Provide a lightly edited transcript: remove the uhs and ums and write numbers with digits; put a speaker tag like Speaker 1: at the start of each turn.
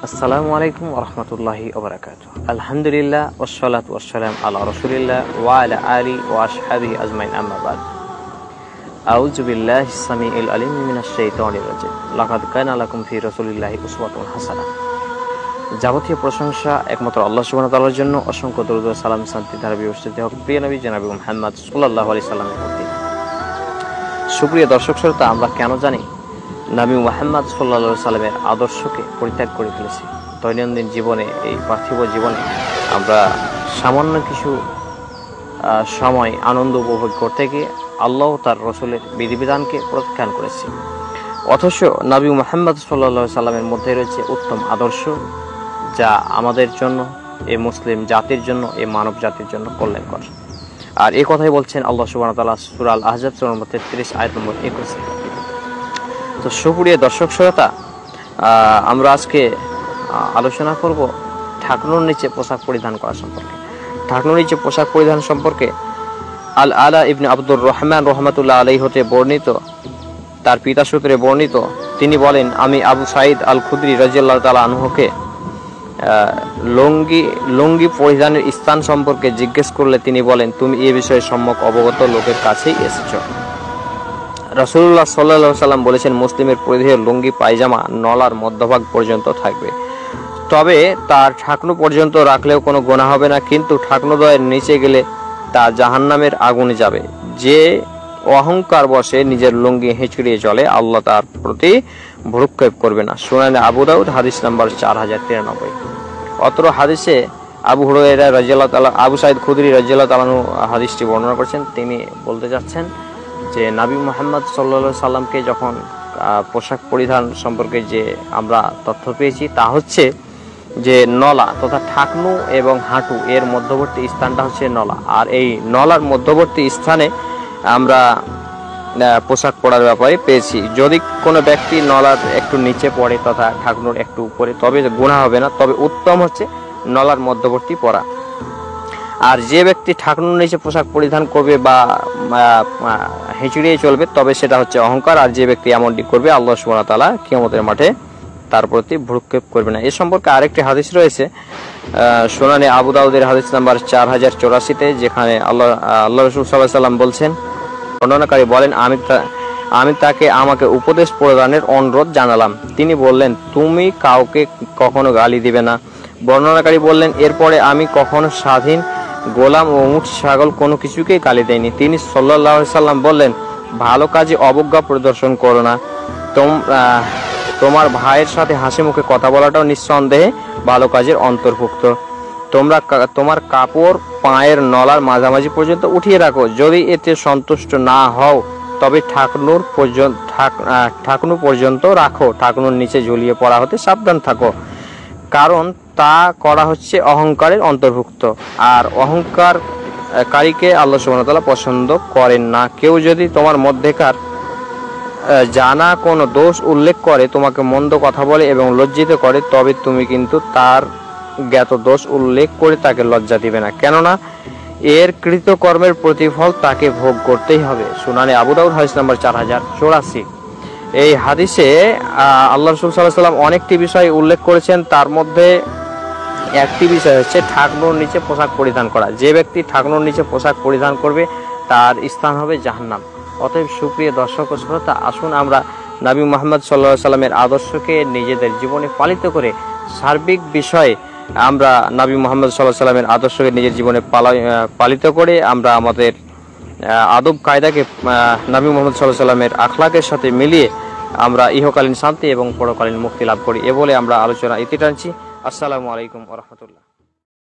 Speaker 1: আসসালামু আলাইকুম ওয়া রাহমাতুল্লাহি ওয়া বারাকাতুহু। আলহামদুলিল্লাহ ওয়াসসালাতু ওয়াসসালামু আলা রাসূলিল্লাহ ওয়া আলা আলিহি ওয়া আসহাবিহি আজমাইন, আম্মা বাদ। আউযু বিল্লাহিস সামিউল আলিম মিনাশ শাইতানির রাজিম। লাকাদ কানা লাকুম ফি রাসূলিল্লাহি উসওয়াতুন হাসানাহ। যাবতীয় প্রশংসা একমাত্র আল্লাহ সুবহানাহু ওয়া তাআলার জন্য। অসংখ্য দরুদ ও সালাম শান্তি ধারা বিবর্ষিত হোক প্রিয় নবী জনাব মুহাম্মদ সাল্লাল্লাহু আলাইহি সাল্লামের প্রতি। সুপ্রিয় দর্শক শ্রোতা, আমরা কেন জানি নবী মুহাম্মদ সাল্লাল্লাহু আলাইহি সাল্লামের আদর্শকে পরিত্যাগ করে ফেলেছি। দৈনন্দিন জীবনে, এই পার্থিব জীবনে আমরা সামান্য কিছু সময় আনন্দ উপভোগ করতে গিয়ে আল্লাহ তার রসুলের বিধিবিধানকে প্রত্যাখ্যান করেছি। অথচ নবী মুহাম্মদ সাল্লাল্লাহু আলাইহি সাল্লামের মধ্যে রয়েছে উত্তম আদর্শ, যা আমাদের জন্য, এই মুসলিম জাতির জন্য, এই মানব জাতির জন্য কল্যাণকর। আর এই কথাই বলছেন আল্লাহ সুবহানাহু ওয়া তাআলা সূরা আল আহজাব সূরা নম্বর 33 আয়াত নম্বর 21। তো সুপ্রিয় দর্শক শ্রোতা, আমরা আজকে আলোচনা করব ঢাকনুর নিচে পোশাক পরিধান করা সম্পর্কে। ঢাকনুর নিচে পোশাক পরিধান সম্পর্কে আল আলা ইবনে আব্দুর রহমান রাহমাতুল্লাহ আলাইহি হতে বর্ণিত, তার পিতা সূত্রে বর্ণিত, তিনি বলেন, আমি আবু সাঈদ আল খুদরি রাদিয়াল্লাহু তাআলা আনহুকে লুঙ্গি পরিধানের স্থান সম্পর্কে জিজ্ঞেস করলে তিনি বলেন, তুমি এই বিষয়ে সম্যক অবগত লোকের কাছেই এসেছ। রাসূলুল্লাহ সাল্লাল্লাহু আলাইহি সাল্লাম বলেছেন, মুসলিমের পরিধেয় লুঙ্গি পায়জামা নলার মধ্যভাগ পর্যন্ত থাকবে, তবে তার ঢাকনু পর্যন্ত রাখলেও কোনো গুনাহ হবে না, কিন্তু ঢাকনুদ্বয়ের নিচে গেলে তা জাহান্নামের আগুনে যাবে। যে অহংকার বশে নিজের লুঙ্গি হেঁচড়িয়ে চলে, আল্লাহ তার প্রতি ভ্রুক্ষেপ করবে না। সুনানে আবু দাউদ হাদিস নাম্বার 4093। অত্র হাদিসে আবু হুরায়রা রাদিয়াল্লাহু তাআলা, আবু সাঈদ খুদরি রাদিয়াল্লাহু তাআলা হাদিসটি বর্ণনা করেছেন। তিনি বলতে যাচ্ছেন যে নবী মুহাম্মদ সাল্লাল্লাহু আলাইহি সাল্লামকে যখন পোশাক পরিধান সম্পর্কে যে আমরা তথ্য পেয়েছি, তা হচ্ছে যে নলা তথা ঢাকনু এবং হাঁটু এর মধ্যবর্তী স্থানটা হচ্ছে নলা। আর এই নলার মধ্যবর্তী স্থানে আমরা পোশাক পরার ব্যাপারে পেয়েছি। যদি কোনো ব্যক্তি নলার একটু নিচে পড়ে তথা ঢাকনুর একটু উপরে, তবে গুনাহ হবে না, তবে উত্তম হচ্ছে নলার মধ্যবর্তী পরা। আর যে ব্যক্তি ঢাকনুর নিচে পোশাক পরিধান করবে বা হেঁচড়িয়ে চলবে, তবে সেটা হচ্ছে অহংকার। আর যে ব্যক্তি এমনটি করবে, আল্লাহ সুবহানাহু ওয়া তাআলা কিয়ামতের মাঠে তার প্রতি ভ্রুক্ষেপ করবে না। এ সম্পর্কে আরেকটি হাদিস রয়েছে সুনানে আবু দাউদের হাদিস নাম্বার 4084-তে, যেখানে আল্লাহ রাসূল সাল্লাল্লাহু আলাইহি সাল্লাম বলছেন, বর্ণনাকারী বলেন, আমি তাকে আমাকে উপদেশ প্রদানের অনুরোধ জানালাম। তিনি বললেন, তুমি কাউকে কখনো গালি দিবে না। বর্ণনাকারী বললেন, এরপরে আমি কখনো স্বাধীন গোলাম ও উট ছাগল কোনো কিছুকেই গালি দেয়নি। তিনি সাল্লাল্লাহু আলাইহি সাল্লাম বললেন, ভালো কাজে অবজ্ঞা প্রদর্শন করো না। তোমার ভাইয়ের সাথে হাসি মুখে কথা বলাটাও নিঃসন্দেহে ভালো কাজের অন্তর্ভুক্ত। তোমার কাপড় পায়ের নলার মাঝামাঝি পর্যন্ত উঠিয়ে রাখো। যদি এতে সন্তুষ্ট না হও, তবে ঢাকনু পর্যন্ত রাখো। ঢাকনুর নিচে ঝুলিয়ে পড়া হতে সাবধান থাকো, কারণ তা করা হচ্ছে অহংকারের অন্তর্ভুক্ত। আর অহংকারকারীকে আল্লাহ সুবহানাহু ওয়া তাআলা পছন্দ করেন না। কেউ যদি তোমার মধ্যেকার জানা কোনো দোষ উল্লেখ করে, তোমাকে মন্দ কথা বলে এবং লজ্জিত করে, তবে তুমি কিন্তু তার জ্ঞাত দোষ উল্লেখ করে তাকে লজ্জা দিবে না, কেননা এর কৃতকর্মের প্রতিফল তাকে ভোগ করতেই হবে। সুনানে আবু দাউদ হাদিস নাম্বার 4084। এই হাদিসে আল্লাহ রাসূল সাল্লাল্লাহু আলাইহি সাল্লাম অনেকটি বিষয় উল্লেখ করেছেন। তার মধ্যে একটি বিষয় হচ্ছে ঢাকনুর নিচে পোশাক পরিধান করা। যে ব্যক্তি ঢাকনুর নিচে পোশাক পরিধান করবে, তার স্থান হবে জাহান্নাম। অতএব সুপ্রিয় দর্শক ও শ্রোতা, আসুন আমরা নবী মুহাম্মদ সাল্লাল্লাহু আলাইহি সাল্লামের আদর্শকে নিজেদের জীবনে পালিত করে সার্বিক বিষয়ে আমরা নবী মুহাম্মদ সাল্লাল্লাহু আলাইহি সাল্লামের আদর্শকে নিজের জীবনে পালিত করে আমরা আমাদের আদব কায়দাকে নবী মুহাম্মদ সাল্লাল্লাহু আলাইহি সাল্লামের আখলাকের সাথে মিলিয়ে আমরা ইহকালীন শান্তি এবং পরকালীন মুক্তি লাভ করি। এ বলে আমরা আলোচনা ইতি টানছি। আসসালামু আলাইকুম ওয়া রাহমাতুল্লাহ।